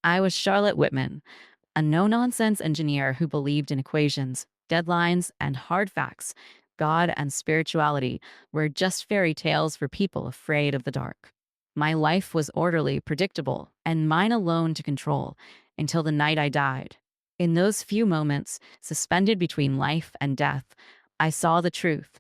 I was Charlotte Whitman, a no nonsense engineer who believed in equations, deadlines, and hard facts. God and spirituality were just fairy tales for people afraid of the dark. My life was orderly, predictable, and mine alone to control until the night I died. In those few moments, suspended between life and death, I saw the truth,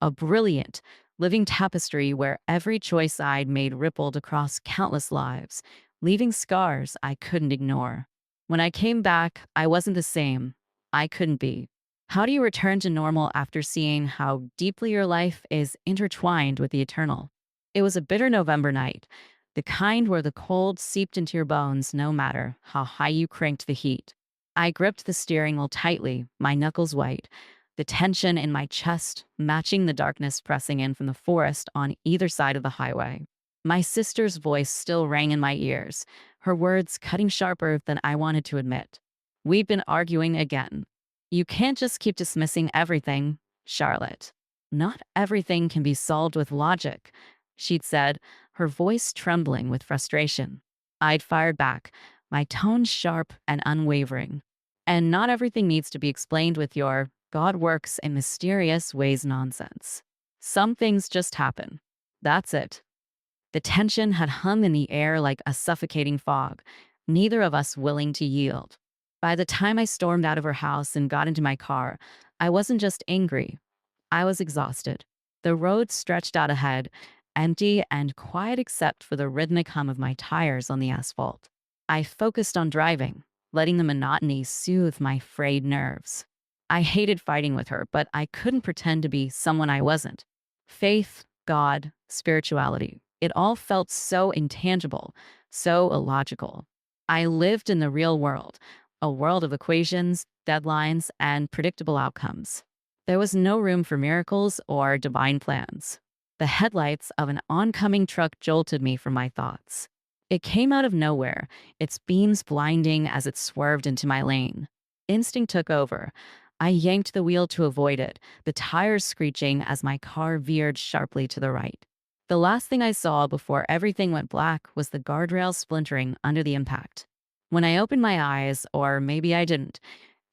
a brilliant, living tapestry where every choice I'd made rippled across countless lives, leaving scars I couldn't ignore. When I came back, I wasn't the same. I couldn't be. How do you return to normal after seeing how deeply your life is intertwined with the eternal? It was a bitter November night, the kind where the cold seeped into your bones no matter how high you cranked the heat. I gripped the steering wheel tightly, my knuckles white, the tension in my chest matching the darkness pressing in from the forest on either side of the highway. My sister's voice still rang in my ears, her words cutting sharper than I wanted to admit. "We've been arguing again. You can't just keep dismissing everything, Charlotte. Not everything can be solved with logic," she'd said, her voice trembling with frustration. I'd fired back, my tone sharp and unwavering. And not everything needs to be explained with your "God works in mysterious ways" nonsense. Some things just happen. That's it. The tension had hung in the air like a suffocating fog, neither of us willing to yield. By the time I stormed out of her house and got into my car, I wasn't just angry, I was exhausted. The road stretched out ahead, empty and quiet except for the rhythmic hum of my tires on the asphalt. I focused on driving, letting the monotony soothe my frayed nerves. I hated fighting with her, but I couldn't pretend to be someone I wasn't. Faith, God, spirituality. It all felt so intangible, so illogical. I lived in the real world, a world of equations, deadlines, and predictable outcomes. There was no room for miracles or divine plans. The headlights of an oncoming truck jolted me from my thoughts. It came out of nowhere, its beams blinding as it swerved into my lane. Instinct took over. I yanked the wheel to avoid it, the tires screeching as my car veered sharply to the right. The last thing I saw before everything went black was the guardrail splintering under the impact. When I opened my eyes, or maybe I didn't,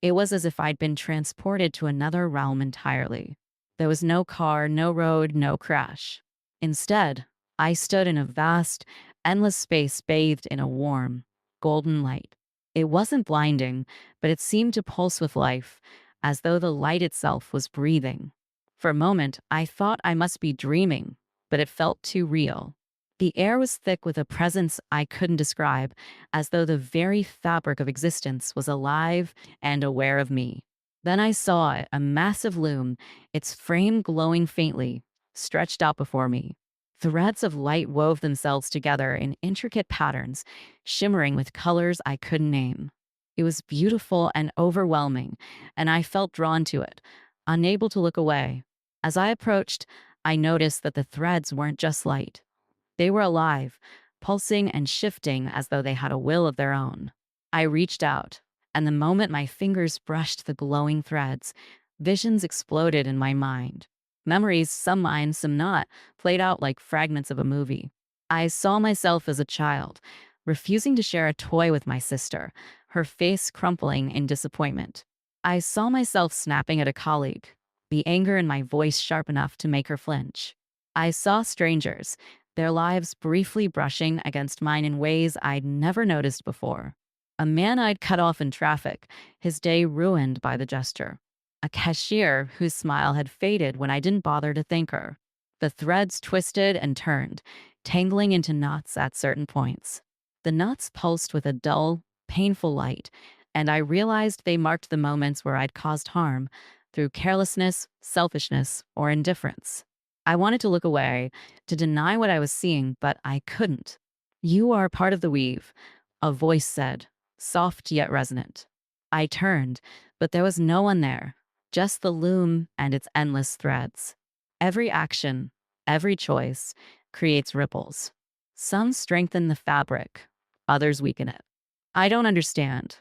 it was as if I'd been transported to another realm entirely. There was no car, no road, no crash. Instead, I stood in a vast, endless space bathed in a warm, golden light. It wasn't blinding, but it seemed to pulse with life, as though the light itself was breathing. For a moment, I thought I must be dreaming, but it felt too real. The air was thick with a presence I couldn't describe, as though the very fabric of existence was alive and aware of me. Then I saw it, a massive loom, its frame glowing faintly, stretched out before me. Threads of light wove themselves together in intricate patterns, shimmering with colors I couldn't name. It was beautiful and overwhelming, and I felt drawn to it, unable to look away. As I approached, I noticed that the threads weren't just light. They were alive, pulsing and shifting as though they had a will of their own. I reached out, and the moment my fingers brushed the glowing threads, visions exploded in my mind. Memories, some mine, some not, played out like fragments of a movie. I saw myself as a child, refusing to share a toy with my sister, her face crumpling in disappointment. I saw myself snapping at a colleague, the anger in my voice sharp enough to make her flinch. I saw strangers, their lives briefly brushing against mine in ways I'd never noticed before. A man I'd cut off in traffic, his day ruined by the gesture. A cashier whose smile had faded when I didn't bother to thank her. The threads twisted and turned, tangling into knots at certain points. The knots pulsed with a dull, painful light, and I realized they marked the moments where I'd caused harm through carelessness, selfishness, or indifference. I wanted to look away, to deny what I was seeing, but I couldn't. "You are part of the weave," a voice said, soft yet resonant. I turned, but there was no one there, just the loom and its endless threads. Every action, every choice, creates ripples. Some strengthen the fabric, others weaken it. "I don't understand,"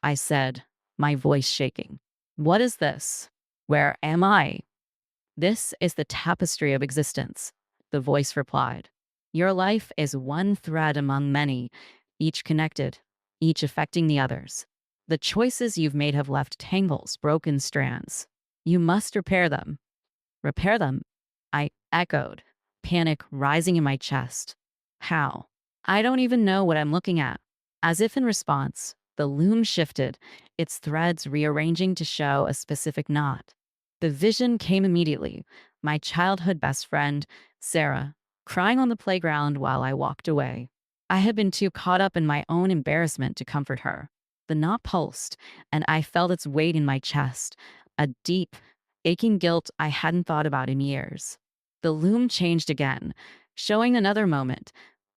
I said, my voice shaking. "What is this? Where am I?" "This is the tapestry of existence," the voice replied. "Your life is one thread among many, each connected, each affecting the others. The choices you've made have left tangles, broken strands. You must repair them. Repair them? I echoed, panic rising in my chest. How? I don't even know what I'm looking at. As if in response, the loom shifted, its threads rearranging to show a specific knot. The vision came immediately. My childhood best friend, Sarah, crying on the playground while I walked away. I had been too caught up in my own embarrassment to comfort her. The knot pulsed, and I felt its weight in my chest, a deep, aching guilt I hadn't thought about in years. The loom changed again, showing another moment.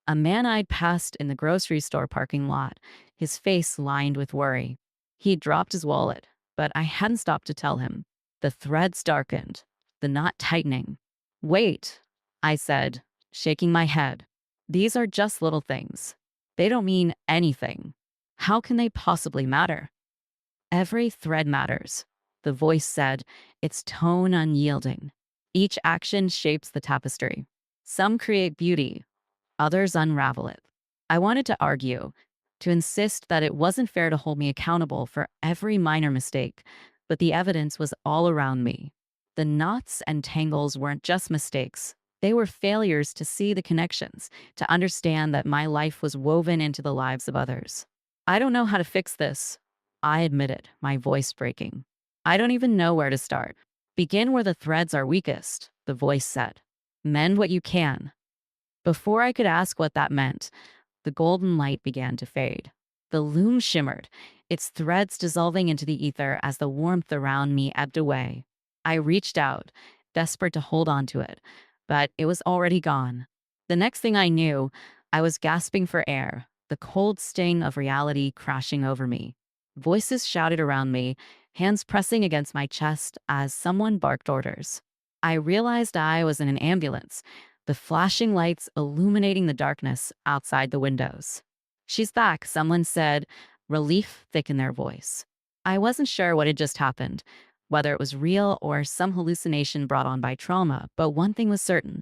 A man I'd passed in the grocery store parking lot, his face lined with worry. He'd dropped his wallet, but I hadn't stopped to tell him. The threads darkened, the knot tightening. Wait, I said, shaking my head. These are just little things. They don't mean anything. How can they possibly matter? Every thread matters, the voice said, its tone unyielding. Each action shapes the tapestry. Some create beauty, others unravel it. I wanted to argue, to insist that it wasn't fair to hold me accountable for every minor mistake, but the evidence was all around me. The knots and tangles weren't just mistakes. They were failures to see the connections, to understand that my life was woven into the lives of others. I don't know how to fix this, I admitted, my voice breaking. I don't even know where to start. Begin where the threads are weakest, the voice said. Mend what you can. Before I could ask what that meant, the golden light began to fade. The loom shimmered, its threads dissolving into the ether as the warmth around me ebbed away. I reached out, desperate to hold on to it, but it was already gone. The next thing I knew, I was gasping for air, the cold sting of reality crashing over me. Voices shouted around me, hands pressing against my chest as someone barked orders. I realized I was in an ambulance, the flashing lights illuminating the darkness outside the windows. She's back, someone said, relief thick in their voice. I wasn't sure what had just happened, whether it was real or some hallucination brought on by trauma, but one thing was certain.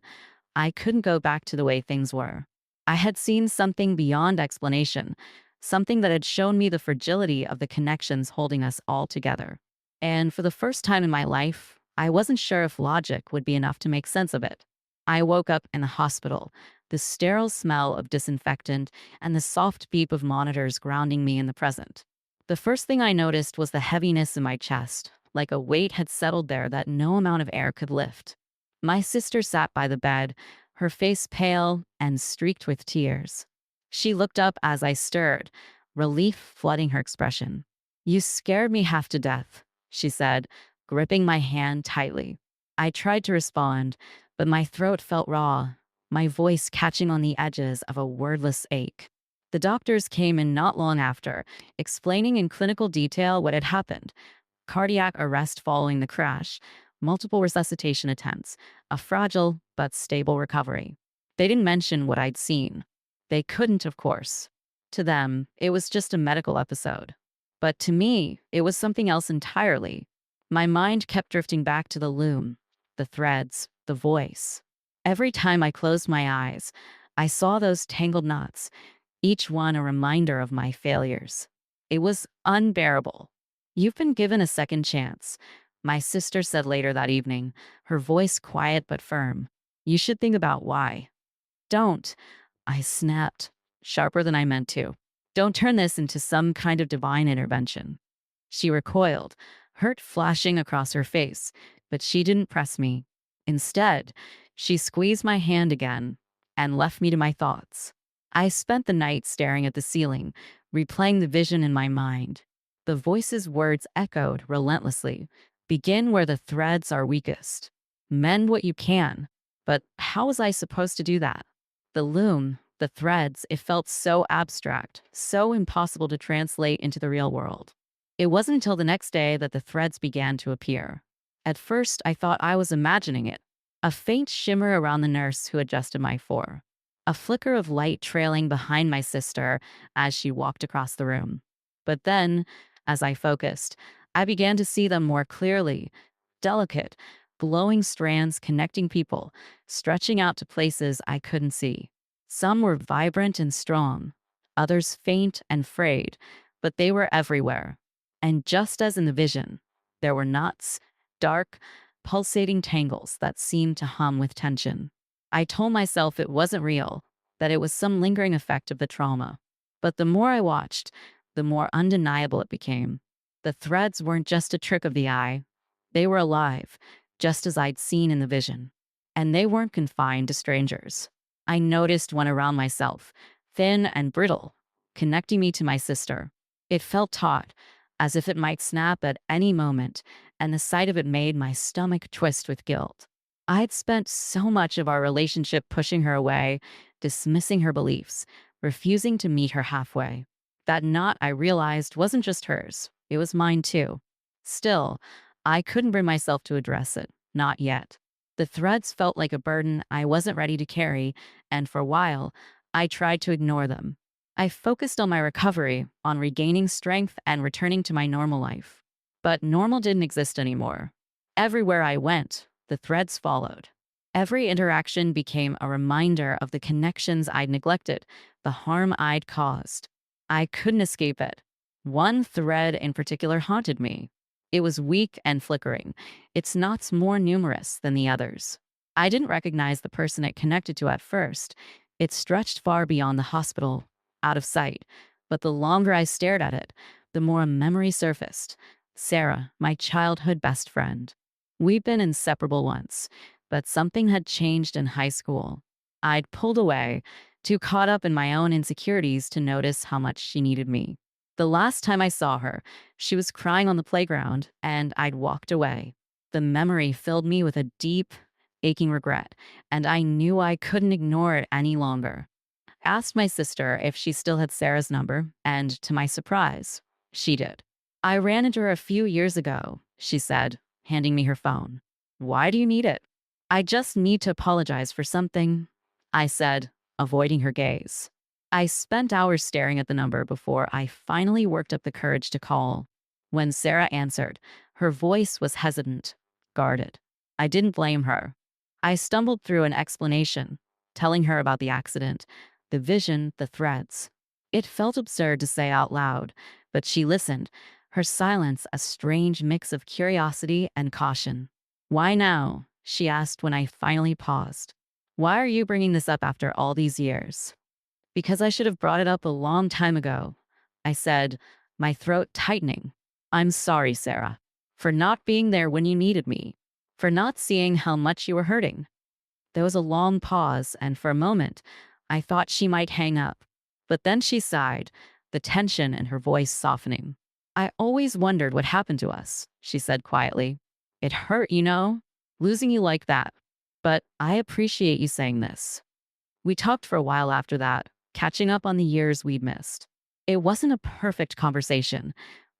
I couldn't go back to the way things were. I had seen something beyond explanation, something that had shown me the fragility of the connections holding us all together. And for the first time in my life, I wasn't sure if logic would be enough to make sense of it. I woke up in the hospital, the sterile smell of disinfectant and the soft beep of monitors grounding me in the present. The first thing I noticed was the heaviness in my chest, like a weight had settled there that no amount of air could lift. My sister sat by the bed, her face pale and streaked with tears. She looked up as I stirred, relief flooding her expression. You scared me half to death, she said, gripping my hand tightly. I tried to respond, but my throat felt raw, my voice catching on the edges of a wordless ache. The doctors came in not long after, explaining in clinical detail what had happened. Cardiac arrest following the crash, multiple resuscitation attempts, a fragile but stable recovery. They didn't mention what I'd seen. They couldn't, of course. To them, it was just a medical episode. But to me, it was something else entirely. My mind kept drifting back to the loom, the threads, the voice. Every time I closed my eyes, I saw those tangled knots, each one a reminder of my failures. It was unbearable. You've been given a second chance, my sister said later that evening, her voice quiet but firm. You should think about why. Don't, I snapped, sharper than I meant to. Don't turn this into some kind of divine intervention. She recoiled, hurt flashing across her face, but she didn't press me. Instead, she squeezed my hand again and left me to my thoughts. I spent the night staring at the ceiling, replaying the vision in my mind. The voice's words echoed relentlessly. Begin where the threads are weakest. Mend what you can. But how was I supposed to do that? The loom, the threads, it felt so abstract, so impossible to translate into the real world. It wasn't until the next day that the threads began to appear. At first, I thought I was imagining it. A faint shimmer around the nurse who adjusted my fore. A flicker of light trailing behind my sister as she walked across the room. But then, as I focused, I began to see them more clearly. Delicate, glowing strands connecting people, stretching out to places I couldn't see. Some were vibrant and strong. others faint and frayed, but they were everywhere. And just as in the vision, there were knots, dark, pulsating tangles that seemed to hum with tension. I told myself it wasn't real, that it was some lingering effect of the trauma. But the more I watched, the more undeniable it became. The threads weren't just a trick of the eye, they were alive, just as I'd seen in the vision. And they weren't confined to strangers. I noticed one around myself, thin and brittle, connecting me to my sister. It felt taut, as if it might snap at any moment, and the sight of it made my stomach twist with guilt. I had spent so much of our relationship pushing her away, dismissing her beliefs, refusing to meet her halfway. That knot, I realized, wasn't just hers, it was mine too. Still, I couldn't bring myself to address it, not yet. The threads felt like a burden I wasn't ready to carry, and for a while, I tried to ignore them. I focused on my recovery, on regaining strength and returning to my normal life. But normal didn't exist anymore. Everywhere I went, the threads followed. Every interaction became a reminder of the connections I'd neglected, the harm I'd caused. I couldn't escape it. One thread in particular haunted me. It was weak and flickering, its knots more numerous than the others. I didn't recognize the person it connected to at first. It stretched far beyond the hospital, out of sight. But the longer I stared at it, the more a memory surfaced. Sarah, my childhood best friend. We'd been inseparable once, but something had changed in high school. I'd pulled away, too caught up in my own insecurities to notice how much she needed me. The last time I saw her, she was crying on the playground, and I'd walked away. The memory filled me with a deep, aching regret, and I knew I couldn't ignore it any longer. I asked my sister if she still had Sarah's number, and to my surprise, she did. I ran into her a few years ago, she said, handing me her phone. Why do you need it? I just need to apologize for something, I said, avoiding her gaze. I spent hours staring at the number before I finally worked up the courage to call. When Sarah answered, her voice was hesitant, guarded. I didn't blame her. I stumbled through an explanation, telling her about the accident, the vision, the threads. It felt absurd to say out loud, but she listened, her silence a strange mix of curiosity and caution. Why now? She asked when I finally paused. Why are you bringing this up after all these years? Because I should have brought it up a long time ago, I said, my throat tightening. I'm sorry, Sarah, for not being there when you needed me, for not seeing how much you were hurting. There was a long pause, and for a moment, I thought she might hang up. But then she sighed, the tension in her voice softening. I always wondered what happened to us, she said quietly. It hurt, losing you like that. But I appreciate you saying this. We talked for a while after that, catching up on the years we'd missed. It wasn't a perfect conversation.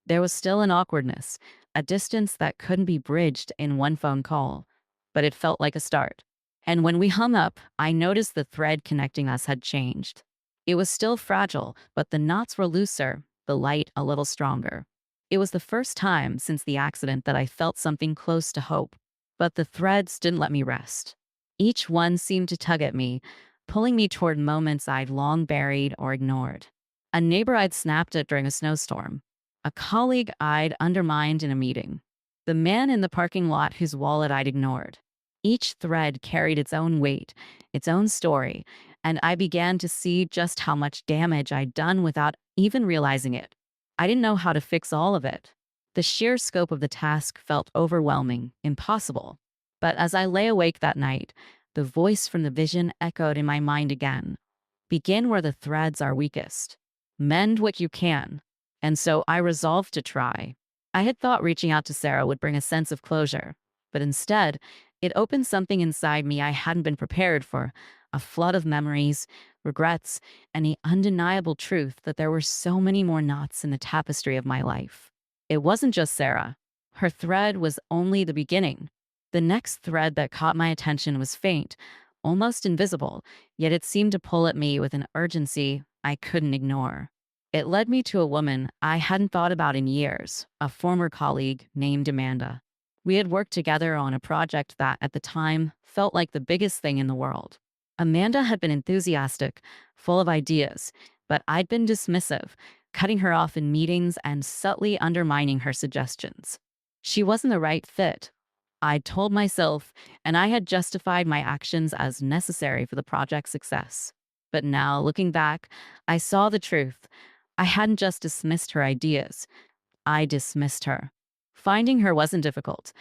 There was still an awkwardness, a distance that couldn't be bridged in one phone call. But it felt like a start. And when we hung up, I noticed the thread connecting us had changed. It was still fragile, but the knots were looser, the light a little stronger. It was the first time since the accident that I felt something close to hope. But the threads didn't let me rest. Each one seemed to tug at me, pulling me toward moments I'd long buried or ignored. A neighbor I'd snapped at during a snowstorm. A colleague I'd undermined in a meeting. The man in the parking lot whose wallet I'd ignored. Each thread carried its own weight, its own story, and I began to see just how much damage I'd done without even realizing it. I didn't know how to fix all of it. The sheer scope of the task felt overwhelming, impossible. But as I lay awake that night, the voice from the vision echoed in my mind again. Begin where the threads are weakest. Mend what you can. And so I resolved to try. I had thought reaching out to Sarah would bring a sense of closure, but instead, it opened something inside me I hadn't been prepared for, a flood of memories, regrets, and the undeniable truth that there were so many more knots in the tapestry of my life. It wasn't just Sarah. Her thread was only the beginning. The next thread that caught my attention was faint, almost invisible, yet it seemed to pull at me with an urgency I couldn't ignore. It led me to a woman I hadn't thought about in years, a former colleague named Amanda. We had worked together on a project that, at the time, felt like the biggest thing in the world. Amanda had been enthusiastic, full of ideas, but I'd been dismissive, cutting her off in meetings and subtly undermining her suggestions. She wasn't the right fit. I'd told myself, and I had justified my actions as necessary for the project's success. But now, looking back, I saw the truth. I hadn't just dismissed her ideas, I dismissed her. Finding her wasn't difficult.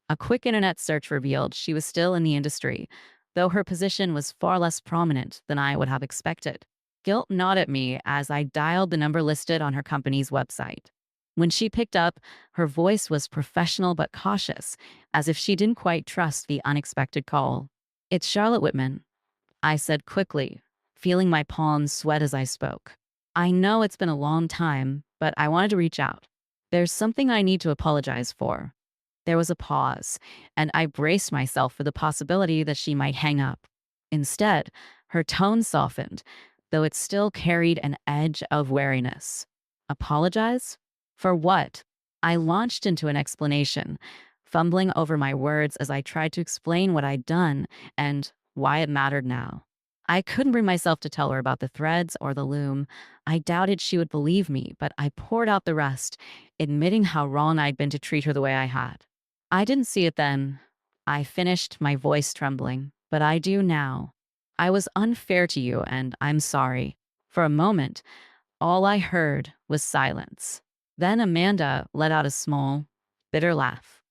A quick internet search revealed she was still in the industry, though her position was far less prominent than I would have expected. Guilt gnawed at me as I dialed the number listed on her company's website. When she picked up, her voice was professional but cautious, as if she didn't quite trust the unexpected call. "It's Charlotte Whitman," I said quickly, feeling my palms sweat as I spoke. "I know it's been a long time, but I wanted to reach out. There's something I need to apologize for." There was a pause, and I braced myself for the possibility that she might hang up. Instead, her tone softened, though it still carried an edge of wariness. "Apologize? For what?" I launched into an explanation, fumbling over my words as I tried to explain what I'd done and why it mattered now. I couldn't bring myself to tell her about the threads or the loom. I doubted she would believe me, but I poured out the rest, admitting how wrong I'd been to treat her the way I had. "I didn't see it then," I finished, my voice trembling, "but I do now. I was unfair to you, and I'm sorry." For a moment, all I heard was silence. Then Amanda let out a small, bitter laugh.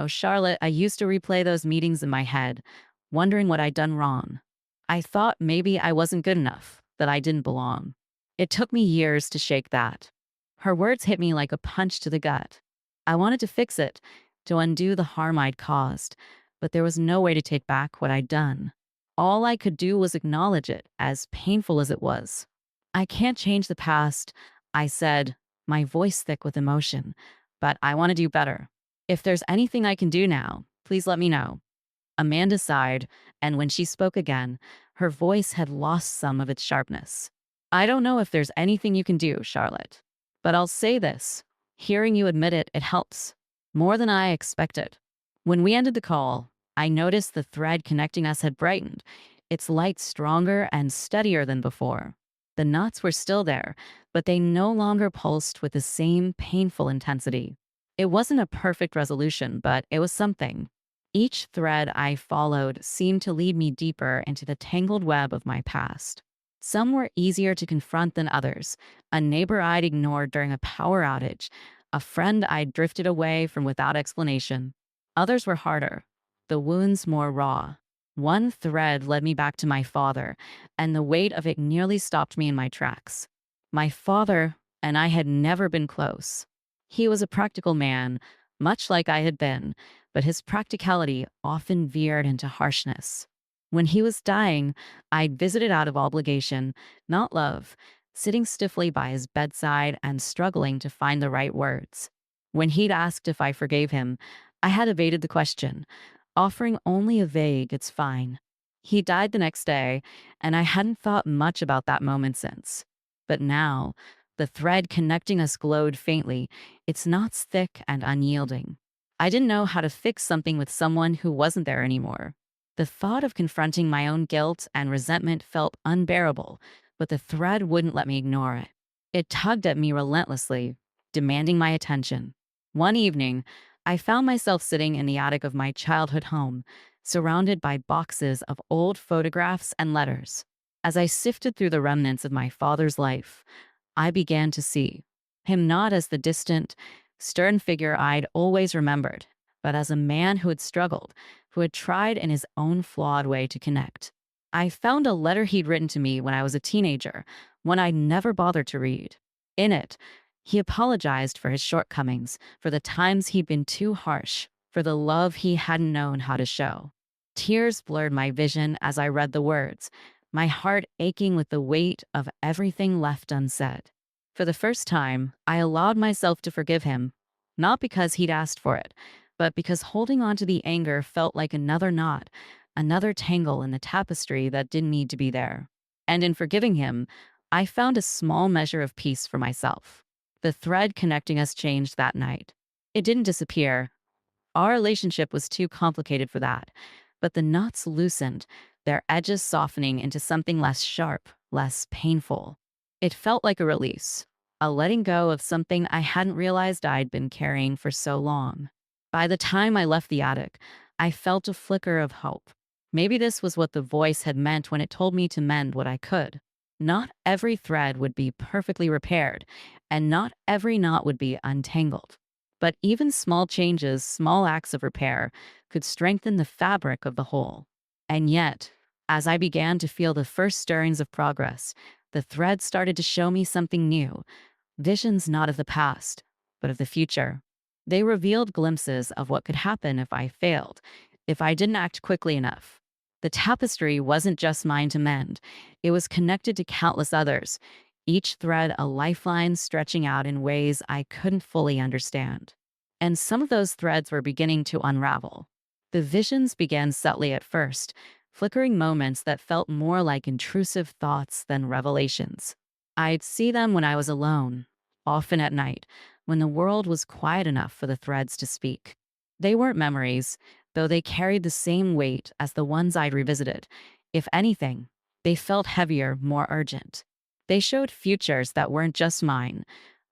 Charlotte, I used to replay those meetings in my head, wondering what I'd done wrong. I thought maybe I wasn't good enough, that I didn't belong. It took me years to shake that." Her words hit me like a punch to the gut. I wanted to fix it, to undo the harm I'd caused, but there was no way to take back what I'd done. All I could do was acknowledge it, as painful as it was. "I can't change the past," I said, my voice thick with emotion, "but I want to do better. If there's anything I can do now, please let me know." Amanda sighed, and when she spoke again, her voice had lost some of its sharpness. "I don't know if there's anything you can do, Charlotte, but I'll say this. Hearing you admit it, it helps. More than I expected." When we ended the call, I noticed the thread connecting us had brightened, its light stronger and steadier than before. The knots were still there, but they no longer pulsed with the same painful intensity. It wasn't a perfect resolution, but it was something. Each thread I followed seemed to lead me deeper into the tangled web of my past. Some were easier to confront than others: a neighbor I'd ignored during a power outage, a friend I'd drifted away from without explanation. Others were harder, the wounds more raw. One thread led me back to my father, and the weight of it nearly stopped me in my tracks. My father and I had never been close. He was a practical man, much like I had been, but his practicality often veered into harshness. When he was dying, I'd visited out of obligation, not love, sitting stiffly by his bedside and struggling to find the right words. When he'd asked if I forgave him, I had evaded the question, offering only a vague, "It's fine." He died the next day, and I hadn't thought much about that moment since. But now, the thread connecting us glowed faintly, its knots thick and unyielding. I didn't know how to fix something with someone who wasn't there anymore. The thought of confronting my own guilt and resentment felt unbearable, but the thread wouldn't let me ignore it. It tugged at me relentlessly, demanding my attention. One evening, I found myself sitting in the attic of my childhood home, surrounded by boxes of old photographs and letters. As I sifted through the remnants of my father's life, I began to see him not as the distant, stern figure I'd always remembered, but as a man who had struggled, who had tried in his own flawed way to connect. I found a letter he'd written to me when I was a teenager, one I'd never bothered to read. In it, he apologized for his shortcomings, for the times he'd been too harsh, for the love he hadn't known how to show. Tears blurred my vision as I read the words, my heart aching with the weight of everything left unsaid. For the first time, I allowed myself to forgive him, not because he'd asked for it, but because holding on to the anger felt like another knot, another tangle in the tapestry that didn't need to be there. And in forgiving him, I found a small measure of peace for myself. The thread connecting us changed that night. It didn't disappear. Our relationship was too complicated for that. But the knots loosened, their edges softening into something less sharp, less painful. It felt like a release, a letting go of something I hadn't realized I'd been carrying for so long. By the time I left the attic, I felt a flicker of hope. Maybe this was what the voice had meant when it told me to mend what I could. Not every thread would be perfectly repaired, and not every knot would be untangled. But even small changes, small acts of repair, could strengthen the fabric of the whole. And yet, as I began to feel the first stirrings of progress, the thread started to show me something new, visions not of the past, but of the future. They revealed glimpses of what could happen if I failed, if I didn't act quickly enough. The tapestry wasn't just mine to mend, it was connected to countless others, each thread a lifeline stretching out in ways I couldn't fully understand. And some of those threads were beginning to unravel. The visions began subtly at first, flickering moments that felt more like intrusive thoughts than revelations. I'd see them when I was alone, often at night, when the world was quiet enough for the threads to speak. They weren't memories, though they carried the same weight as the ones I'd revisited. If anything, they felt heavier, more urgent. They showed futures that weren't just mine,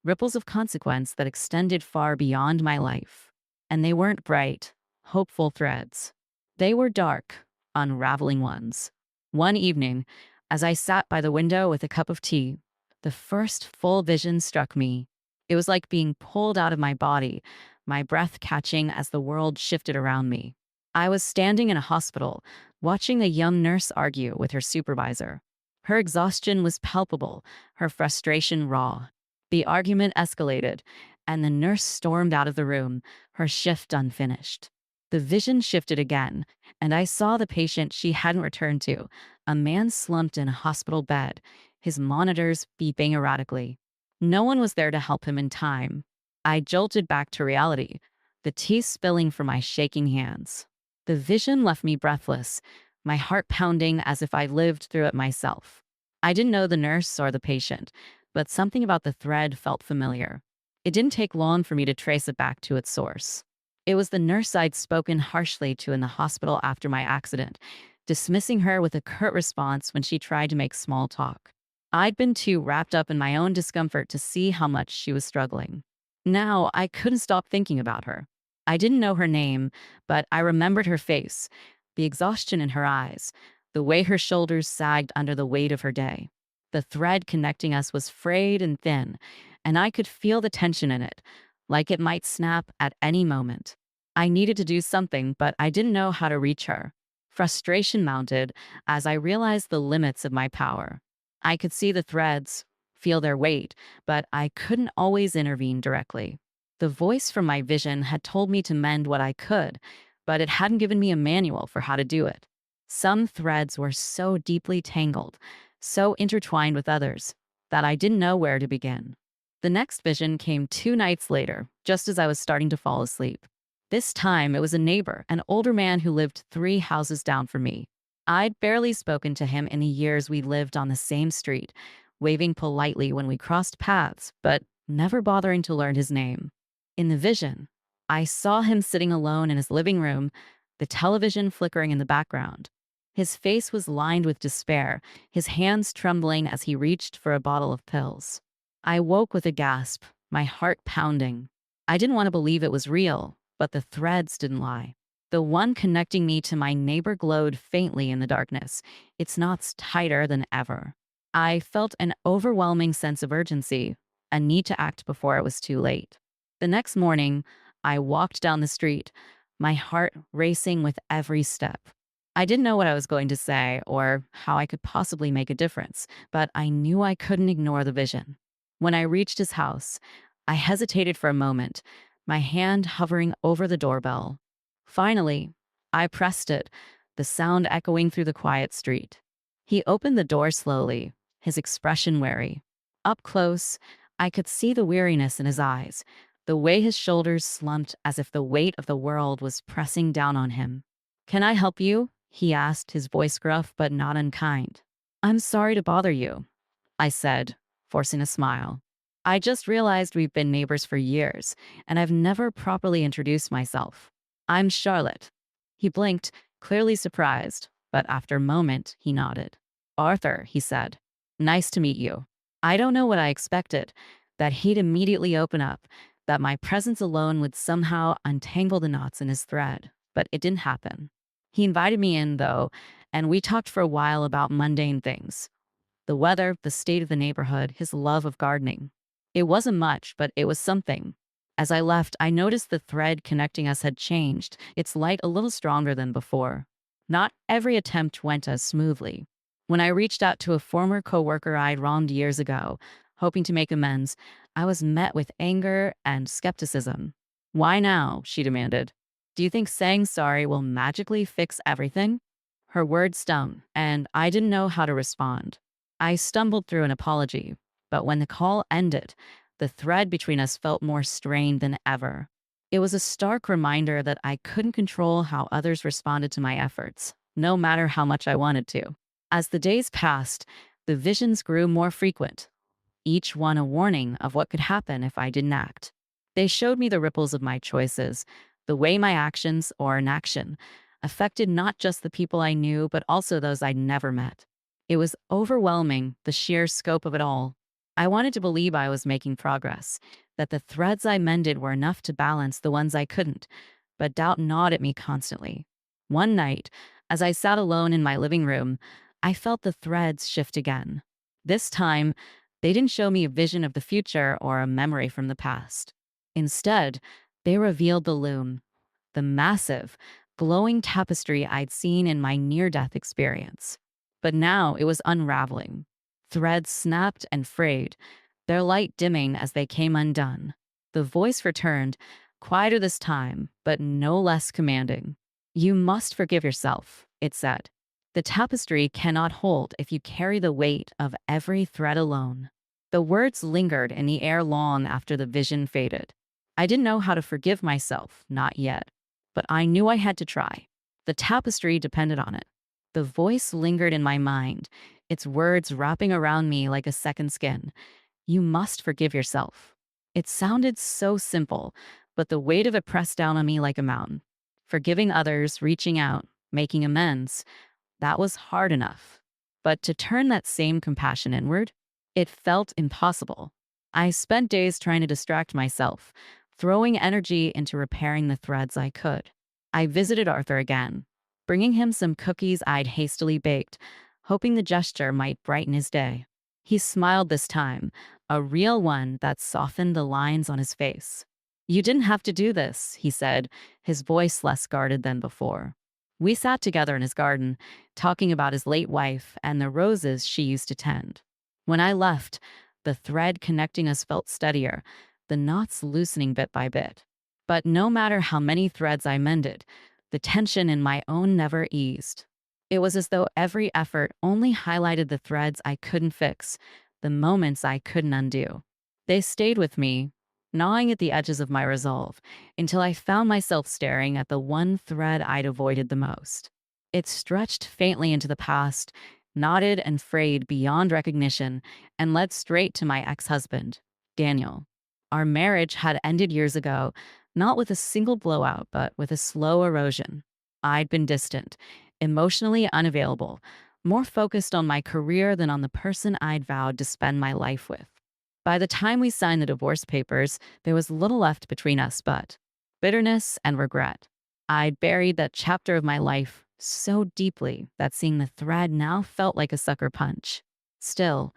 ripples of consequence that extended far beyond my life. And they weren't bright, hopeful threads. They were dark, unraveling ones. One evening, as I sat by the window with a cup of tea, the first full vision struck me. It was like being pulled out of my body, my breath catching as the world shifted around me. I was standing in a hospital, watching a young nurse argue with her supervisor. Her exhaustion was palpable, her frustration raw. The argument escalated, and the nurse stormed out of the room, her shift unfinished. The vision shifted again, and I saw the patient she hadn't returned to, a man slumped in a hospital bed, his monitors beeping erratically. No one was there to help him in time. I jolted back to reality, the tea spilling from my shaking hands. The vision left me breathless, my heart pounding as if I lived through it myself. I didn't know the nurse or the patient, but something about the thread felt familiar. It didn't take long for me to trace it back to its source. It was the nurse I'd spoken harshly to in the hospital after my accident, dismissing her with a curt response when she tried to make small talk. I'd been too wrapped up in my own discomfort to see how much she was struggling. Now, I couldn't stop thinking about her. I didn't know her name, but I remembered her face, the exhaustion in her eyes, the way her shoulders sagged under the weight of her day. The thread connecting us was frayed and thin, and I could feel the tension in it, like it might snap at any moment. I needed to do something, but I didn't know how to reach her. Frustration mounted as I realized the limits of my power. I could see the threads, feel their weight, but I couldn't always intervene directly. The voice from my vision had told me to mend what I could, but it hadn't given me a manual for how to do it. Some threads were so deeply tangled, so intertwined with others, that I didn't know where to begin. The next vision came 2 nights later, just as I was starting to fall asleep. This time, it was a neighbor, an older man who lived 3 houses down from me. I'd barely spoken to him in the years we lived on the same street, waving politely when we crossed paths, but never bothering to learn his name. In the vision, I saw him sitting alone in his living room, the television flickering in the background. His face was lined with despair, his hands trembling as he reached for a bottle of pills. I woke with a gasp, my heart pounding. I didn't want to believe it was real, but the threads didn't lie. The one connecting me to my neighbor glowed faintly in the darkness, its knots tighter than ever. I felt an overwhelming sense of urgency, a need to act before it was too late. The next morning, I walked down the street, my heart racing with every step. I didn't know what I was going to say or how I could possibly make a difference, but I knew I couldn't ignore the vision. When I reached his house, I hesitated for a moment, my hand hovering over the doorbell. Finally, I pressed it, the sound echoing through the quiet street. He opened the door slowly, his expression wary. Up close, I could see the weariness in his eyes, the way his shoulders slumped as if the weight of the world was pressing down on him. "Can I help you?" he asked, his voice gruff but not unkind. "I'm sorry to bother you," I said, forcing a smile. "I just realized we've been neighbors for years, and I've never properly introduced myself. I'm Charlotte." He blinked, clearly surprised, but after a moment, he nodded. "Arthur," he said. "Nice to meet you." I don't know what I expected, that he'd immediately open up, that my presence alone would somehow untangle the knots in his thread. But it didn't happen. He invited me in, though, and we talked for a while about mundane things: the weather, the state of the neighborhood, his love of gardening. It wasn't much, but it was something. As I left, I noticed the thread connecting us had changed, its light a little stronger than before. Not every attempt went as smoothly. When I reached out to a former coworker I'd wronged years ago, hoping to make amends, I was met with anger and skepticism. "Why now?" she demanded. "Do you think saying sorry will magically fix everything?" Her words stung, and I didn't know how to respond. I stumbled through an apology, but when the call ended, the thread between us felt more strained than ever. It was a stark reminder that I couldn't control how others responded to my efforts, no matter how much I wanted to. As the days passed, the visions grew more frequent, each one a warning of what could happen if I didn't act. They showed me the ripples of my choices, the way my actions or inaction affected not just the people I knew, but also those I'd never met. It was overwhelming, the sheer scope of it all. I wanted to believe I was making progress, that the threads I mended were enough to balance the ones I couldn't, but doubt gnawed at me constantly. One night, as I sat alone in my living room, I felt the threads shift again. This time, they didn't show me a vision of the future or a memory from the past. Instead, they revealed the loom, the massive, glowing tapestry I'd seen in my near death experience. But now it was unraveling. Threads snapped and frayed, their light dimming as they came undone. The voice returned, quieter this time, but no less commanding. "You must forgive yourself," it said. "The tapestry cannot hold if you carry the weight of every thread alone." The words lingered in the air long after the vision faded. I didn't know how to forgive myself, not yet, but I knew I had to try. The tapestry depended on it. The voice lingered in my mind, its words wrapping around me like a second skin. "You must forgive yourself." It sounded so simple, but the weight of it pressed down on me like a mountain. Forgiving others, reaching out, making amends, that was hard enough. But to turn that same compassion inward, it felt impossible. I spent days trying to distract myself, throwing energy into repairing the threads I could. I visited Arthur again, bringing him some cookies I'd hastily baked, hoping the gesture might brighten his day. He smiled this time, a real one that softened the lines on his face. "You didn't have to do this," he said, his voice less guarded than before. We sat together in his garden, talking about his late wife and the roses she used to tend. When I left, the thread connecting us felt steadier, the knots loosening bit by bit. But no matter how many threads I mended, the tension in my own never eased. It was as though every effort only highlighted the threads I couldn't fix, the moments I couldn't undo. They stayed with me, gnawing at the edges of my resolve, until I found myself staring at the one thread I'd avoided the most. It stretched faintly into the past, knotted and frayed beyond recognition, and led straight to my ex-husband, Daniel. Our marriage had ended years ago, not with a single blowout, but with a slow erosion. I'd been distant, emotionally unavailable, more focused on my career than on the person I'd vowed to spend my life with. By the time we signed the divorce papers, there was little left between us but bitterness and regret. I'd buried that chapter of my life so deeply that seeing the thread now felt like a sucker punch. Still,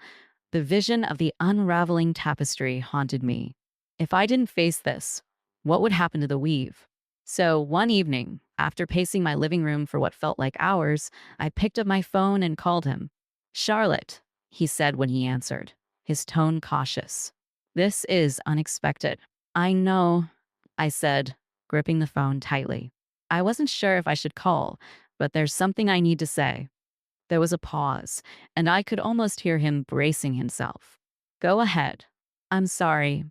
the vision of the unraveling tapestry haunted me. If I didn't face this, what would happen to the weave? So one evening, after pacing my living room for what felt like hours, I picked up my phone and called him. "Charlotte," he said when he answered, his tone cautious. "This is unexpected." "I know," I said, gripping the phone tightly. I wasn't sure if I should call, but there's something I need to say. There was a pause, and I could almost hear him bracing himself. "Go ahead." "I'm sorry,"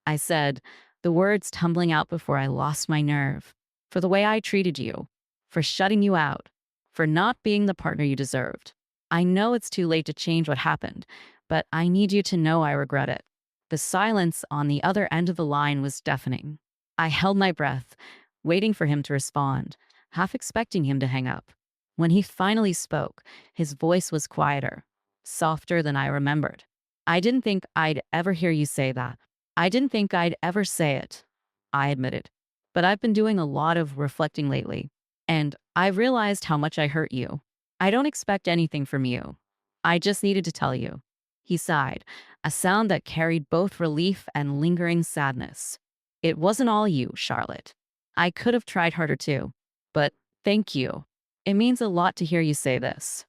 I said, the words tumbling out before I lost my nerve. "For the way I treated you, for shutting you out, for not being the partner you deserved. I know it's too late to change what happened, but I need you to know I regret it." The silence on the other end of the line was deafening. I held my breath, waiting for him to respond, half expecting him to hang up. When he finally spoke, his voice was quieter, softer than I remembered. I didn't think I'd ever hear you say that. I didn't think I'd ever say it, I admitted. But I've been doing a lot of reflecting lately, and I've realized how much I hurt you. I don't expect anything from you. I just needed to tell you. He sighed, a sound that carried both relief and lingering sadness. It wasn't all you, Charlotte. I could have tried harder too. But thank you. It means a lot to hear you say this.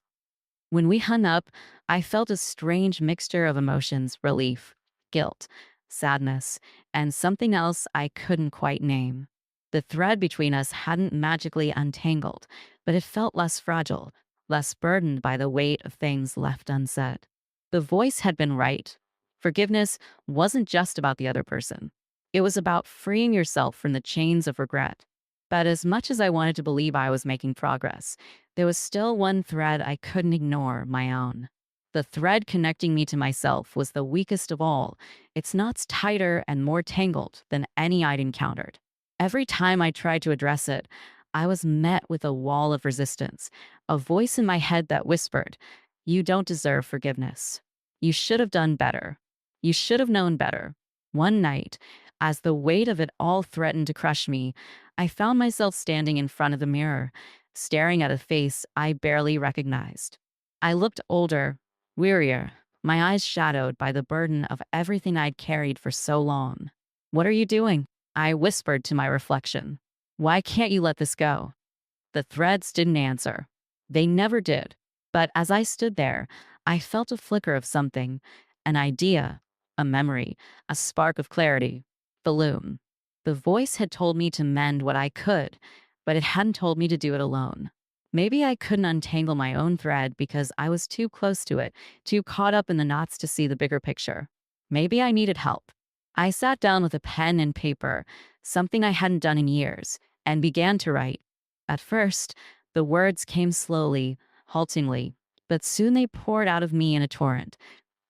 When we hung up, I felt a strange mixture of emotions: relief, guilt, sadness, and something else I couldn't quite name. The thread between us hadn't magically untangled, but it felt less fragile, less burdened by the weight of things left unsaid. The voice had been right. Forgiveness wasn't just about the other person, it was about freeing yourself from the chains of regret. But as much as I wanted to believe I was making progress, there was still one thread I couldn't ignore: my own. The thread connecting me to myself was the weakest of all, its knots tighter and more tangled than any I'd encountered. Every time I tried to address it, I was met with a wall of resistance, a voice in my head that whispered, "You don't deserve forgiveness. You should have done better. You should have known better." One night, as the weight of it all threatened to crush me, I found myself standing in front of the mirror, staring at a face I barely recognized. I looked older, wearier, my eyes shadowed by the burden of everything I'd carried for so long. "What are you doing?" I whispered to my reflection. "Why can't you let this go?" The threads didn't answer. They never did. But as I stood there, I felt a flicker of something: an idea, a memory, a spark of clarity. The loom. The voice had told me to mend what I could, but it hadn't told me to do it alone. Maybe I couldn't untangle my own thread because I was too close to it, too caught up in the knots to see the bigger picture. Maybe I needed help. I sat down with a pen and paper, something I hadn't done in years, and began to write. At first, the words came slowly, haltingly, but soon they poured out of me in a torrent.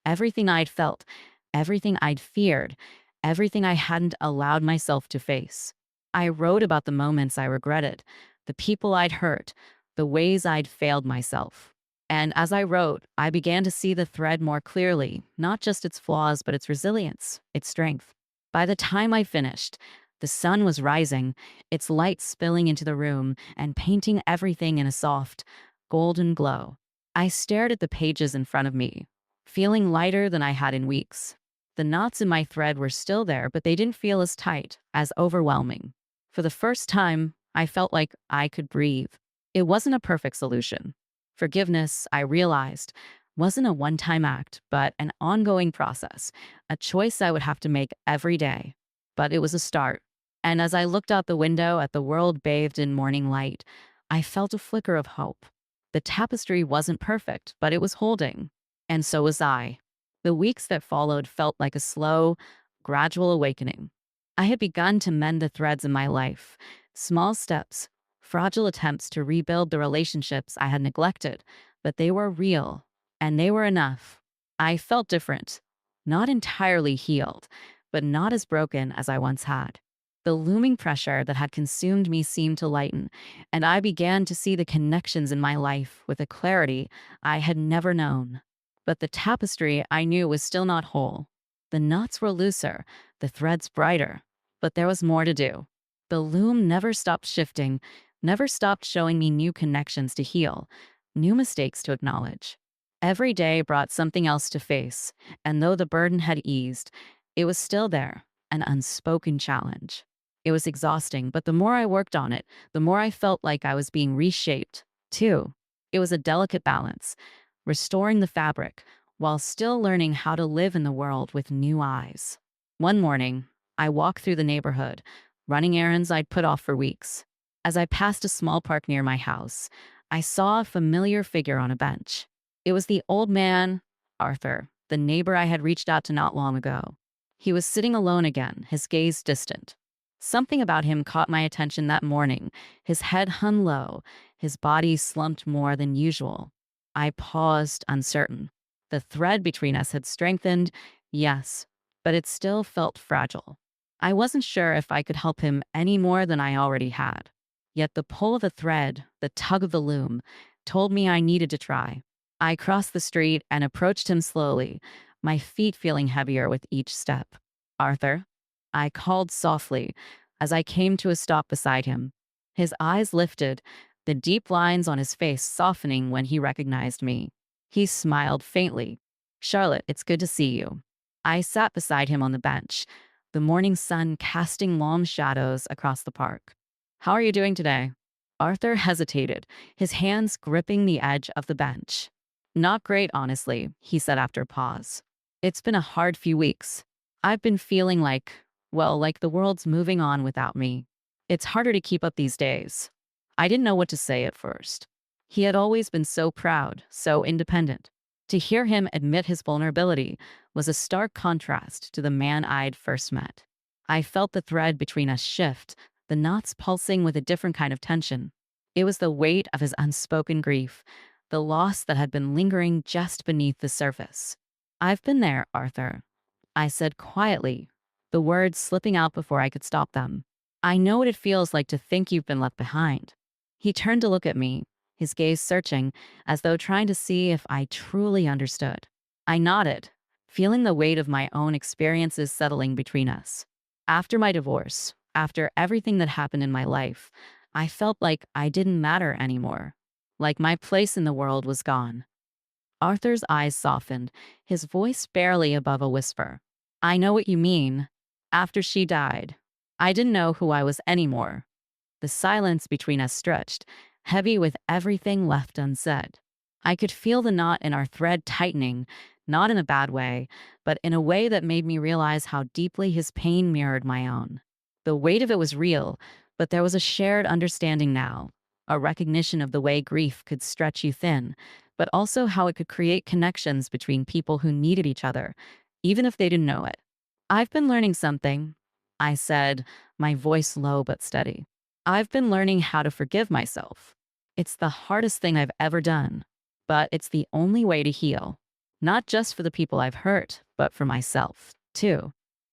Everything I'd felt, everything I'd feared, everything I hadn't allowed myself to face. I wrote about the moments I regretted, the people I'd hurt, the ways I'd failed myself. And as I wrote, I began to see the thread more clearly, not just its flaws, but its resilience, its strength. By the time I finished, the sun was rising, its light spilling into the room and painting everything in a soft, golden glow. I stared at the pages in front of me, feeling lighter than I had in weeks. The knots in my thread were still there, but they didn't feel as tight, as overwhelming. For the first time, I felt like I could breathe. It wasn't a perfect solution. Forgiveness, I realized, wasn't a one-time act, but an ongoing process, a choice I would have to make every day. But it was a start. And as I looked out the window at the world bathed in morning light, I felt a flicker of hope. The tapestry wasn't perfect, but it was holding. And so was I. The weeks that followed felt like a slow, gradual awakening. I had begun to mend the threads in my life, small steps, fragile attempts to rebuild the relationships I had neglected, but they were real, and they were enough. I felt different, not entirely healed, but not as broken as I once had. The looming pressure that had consumed me seemed to lighten, and I began to see the connections in my life with a clarity I had never known. But the tapestry I knew was still not whole. The knots were looser, the threads brighter, but there was more to do. The loom never stopped shifting, never stopped showing me new connections to heal, new mistakes to acknowledge. Every day brought something else to face, and though the burden had eased, it was still there, an unspoken challenge. It was exhausting, but the more I worked on it, the more I felt like I was being reshaped, too. It was a delicate balance, restoring the fabric while still learning how to live in the world with new eyes. One morning, I walked through the neighborhood, running errands I'd put off for weeks. As I passed a small park near my house, I saw a familiar figure on a bench. It was the old man, Arthur, the neighbor I had reached out to not long ago. He was sitting alone again, his gaze distant. Something about him caught my attention that morning. His head hung low, his body slumped more than usual. I paused, uncertain. The thread between us had strengthened, yes, but it still felt fragile. I wasn't sure if I could help him any more than I already had. Yet the pull of the thread, the tug of the loom, told me I needed to try. I crossed the street and approached him slowly, my feet feeling heavier with each step. Arthur, I called softly as I came to a stop beside him. His eyes lifted, the deep lines on his face softening when he recognized me. He smiled faintly. Charlotte, it's good to see you. I sat beside him on the bench, the morning sun casting long shadows across the park. How are you doing today? Arthur hesitated, his hands gripping the edge of the bench. Not great, honestly, he said after a pause. It's been a hard few weeks. I've been feeling like the world's moving on without me. It's harder to keep up these days. I didn't know what to say at first. He had always been so proud, so independent. To hear him admit his vulnerability was a stark contrast to the man I'd first met. I felt the thread between us shift, the knots pulsing with a different kind of tension. It was the weight of his unspoken grief, the loss that had been lingering just beneath the surface. I've been there, Arthur, I said quietly, the words slipping out before I could stop them. I know what it feels like to think you've been left behind. He turned to look at me, his gaze searching, as though trying to see if I truly understood. I nodded, feeling the weight of my own experiences settling between us. After my divorce, after everything that happened in my life, I felt like I didn't matter anymore, like my place in the world was gone. Arthur's eyes softened, his voice barely above a whisper. I know what you mean. After she died, I didn't know who I was anymore. The silence between us stretched, heavy with everything left unsaid. I could feel the knot in our thread tightening, not in a bad way, but in a way that made me realize how deeply his pain mirrored my own. The weight of it was real, but there was a shared understanding now, a recognition of the way grief could stretch you thin, but also how it could create connections between people who needed each other, even if they didn't know it. I've been learning something, I said, my voice low but steady. I've been learning how to forgive myself. It's the hardest thing I've ever done, but it's the only way to heal. Not just for the people I've hurt, but for myself, too.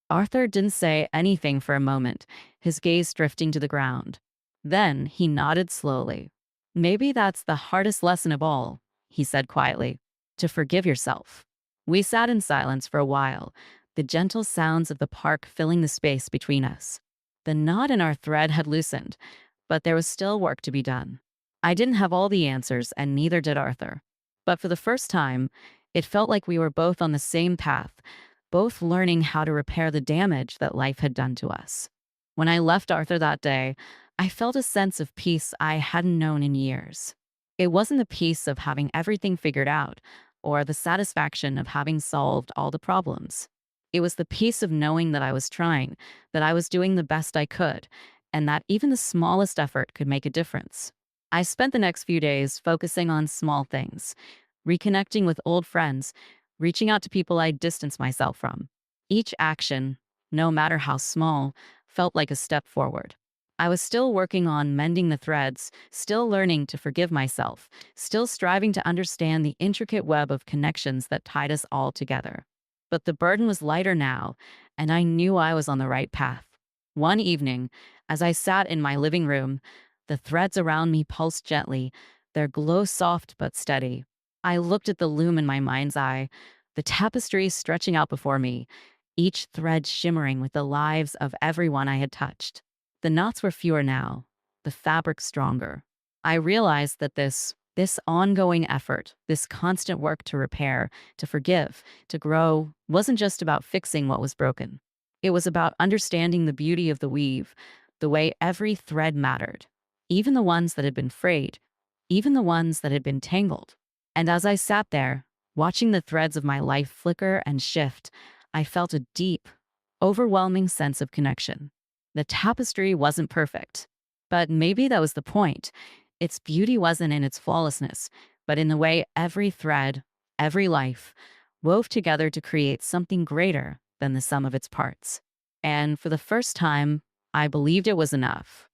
Arthur didn't say anything for a moment, his gaze drifting to the ground. Then he nodded slowly. Maybe that's the hardest lesson of all, he said quietly, to forgive yourself. We sat in silence for a while, the gentle sounds of the park filling the space between us. The knot in our thread had loosened, but there was still work to be done. I didn't have all the answers, and neither did Arthur. But for the first time, it felt like we were both on the same path, both learning how to repair the damage that life had done to us. When I left Arthur that day, I felt a sense of peace I hadn't known in years. It wasn't the peace of having everything figured out or the satisfaction of having solved all the problems. It was the peace of knowing that I was trying, that I was doing the best I could, and that even the smallest effort could make a difference. I spent the next few days focusing on small things, reconnecting with old friends, reaching out to people I'd distanced myself from. Each action, no matter how small, felt like a step forward. I was still working on mending the threads, still learning to forgive myself, still striving to understand the intricate web of connections that tied us all together. But the burden was lighter now, and I knew I was on the right path. One evening, as I sat in my living room, the threads around me pulsed gently, their glow soft but steady. I looked at the loom in my mind's eye, the tapestry stretching out before me, each thread shimmering with the lives of everyone I had touched. The knots were fewer now, the fabric stronger. I realized that this ongoing effort, this constant work to repair, to forgive, to grow, wasn't just about fixing what was broken. It was about understanding the beauty of the weave, the way every thread mattered, even the ones that had been frayed, even the ones that had been tangled. And as I sat there, watching the threads of my life flicker and shift, I felt a deep, overwhelming sense of connection. The tapestry wasn't perfect, but maybe that was the point. Its beauty wasn't in its flawlessness, but in the way every thread, every life, wove together to create something greater than the sum of its parts. And for the first time, I believed it was enough.